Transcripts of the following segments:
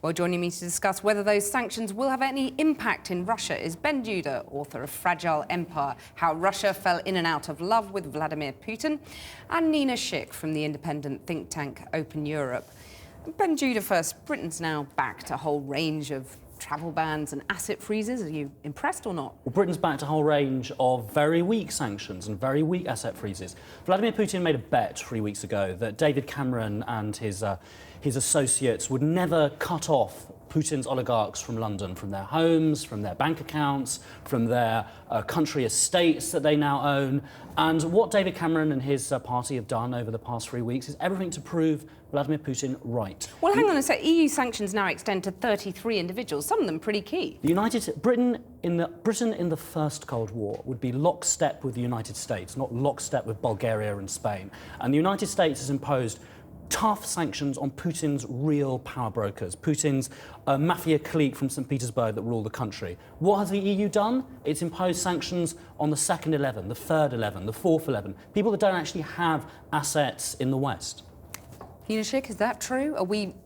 Well, joining me to discuss whether those sanctions will have any impact in Russia is Ben Judah, author of Fragile Empire, How Russia Fell In and Out of Love with Vladimir Putin, and Nina Schick from the independent think tank Open Europe. Ben Judah first, Britain's now backed a whole range of travel bans and asset freezes. Are you impressed or not? Well, Britain's backed a whole range of very weak sanctions and very weak asset freezes. Vladimir Putin made a bet 3 weeks ago that David Cameron and his associates would never cut off Putin's oligarchs from London, from their homes, from their bank accounts, from their country estates that they now own. And what David Cameron and his party have done over the past 3 weeks is everything to prove Vladimir Putin right. Well, hang on a sec. EU sanctions now extend to 33 individuals, some of them pretty key. Britain in the First Cold War would be lockstep with the United States, not lockstep with Bulgaria and Spain. And the United States has imposed tough sanctions on Putin's real power brokers, Putin's mafia clique from St. Petersburg that rule the country. What has the EU done? It's imposed sanctions on the second 11, the third 11, the fourth 11, people that don't actually have assets in the West. Nina Schick, is that true?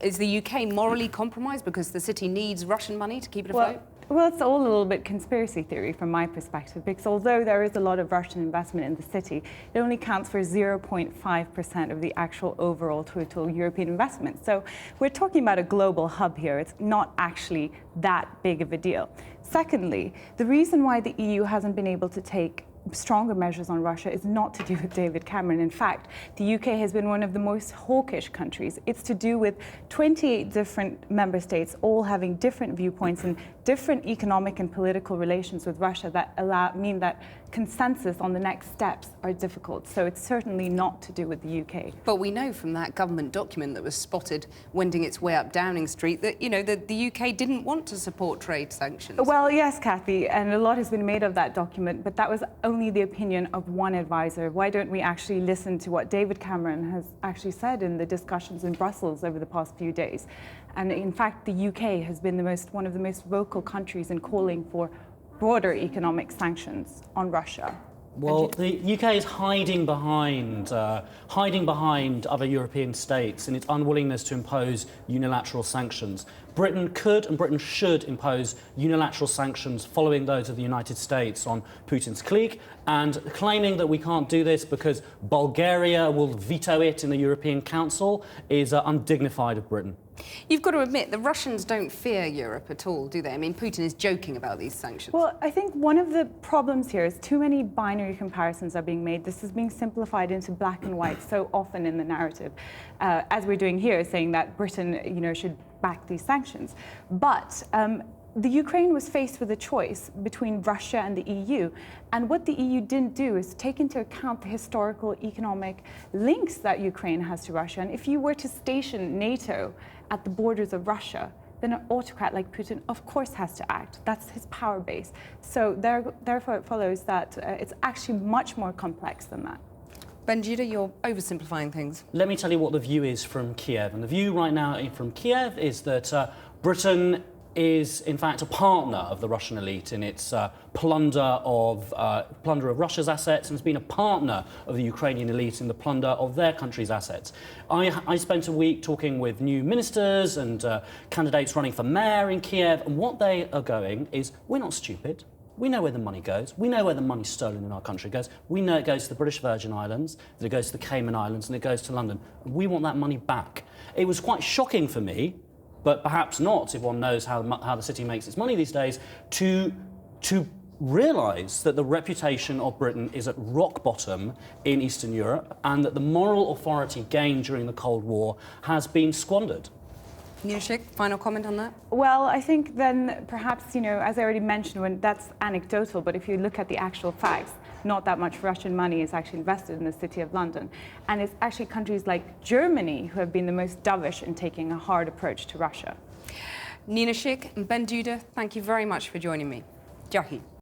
Is the UK morally compromised because the city needs Russian money to keep it afloat? Well, it's all a little bit conspiracy theory from my perspective, because although there is a lot of Russian investment in the city, it only counts for 0.5% of the actual overall total European investment. So we're talking about a global hub here. It's not actually that big of a deal. Secondly, the reason why the EU hasn't been able to take stronger measures on Russia is not to do with David Cameron. In fact, the UK has been one of the most hawkish countries. It's to do with 28 different member states all having different viewpoints and different economic and political relations with Russia that mean that consensus on the next steps are difficult. So it's certainly not to do with the UK. But we know from that government document that was spotted wending its way up Downing Street that, you know, that the UK didn't want to support trade sanctions. Well, yes, Kathy, and a lot has been made of that document, but that was only the opinion of one advisor. Why don't we actually listen to what David Cameron has actually said in the discussions in Brussels over the past few days? And in fact, the UK has been one of the most vocal countries in calling for broader economic sanctions on Russia. Well, the UK is hiding behind other European states in its unwillingness to impose unilateral sanctions. Britain could and Britain should impose unilateral sanctions following those of the United States on Putin's clique, and claiming that we can't do this because Bulgaria will veto it in the European Council is undignified of Britain. You've got to admit, the Russians don't fear Europe at all, do they? I mean, Putin is joking about these sanctions. Well, I think one of the problems here is too many binary comparisons are being made. This is being simplified into black and white so often in the narrative, as we're doing here, saying that Britain, should back these sanctions. But the Ukraine was faced with a choice between Russia and the EU. And what the EU didn't do is take into account the historical economic links that Ukraine has to Russia. And if you were to station NATO at the borders of Russia, then an autocrat like Putin, of course, has to act. That's his power base. So therefore, it follows that it's actually much more complex than that. Ben Judah, you're oversimplifying things. Let me tell you what the view is from Kiev. And the view right now from Kiev is that Britain is, in fact, a partner of the Russian elite in its plunder of Russia's assets, and has been a partner of the Ukrainian elite in the plunder of their country's assets. I spent a week talking with new ministers and candidates running for mayor in Kiev, and what they are going is, we're not stupid. We know where the money goes. We know where the money stolen in our country goes. We know it goes to the British Virgin Islands, that it goes to the Cayman Islands, and it goes to London. We want that money back. It was quite shocking for me, but perhaps not if one knows how the city makes its money these days, to realise that the reputation of Britain is at rock bottom in Eastern Europe, and that the moral authority gained during the Cold War has been squandered. Nina Schick, final comment on that? Well, I think then perhaps, as I already mentioned, that's anecdotal, but if you look at the actual facts, not that much Russian money is actually invested in the City of London. And it's actually countries like Germany who have been the most dovish in taking a hard approach to Russia. Nina Schick and Ben Judah, thank you very much for joining me. Jackie.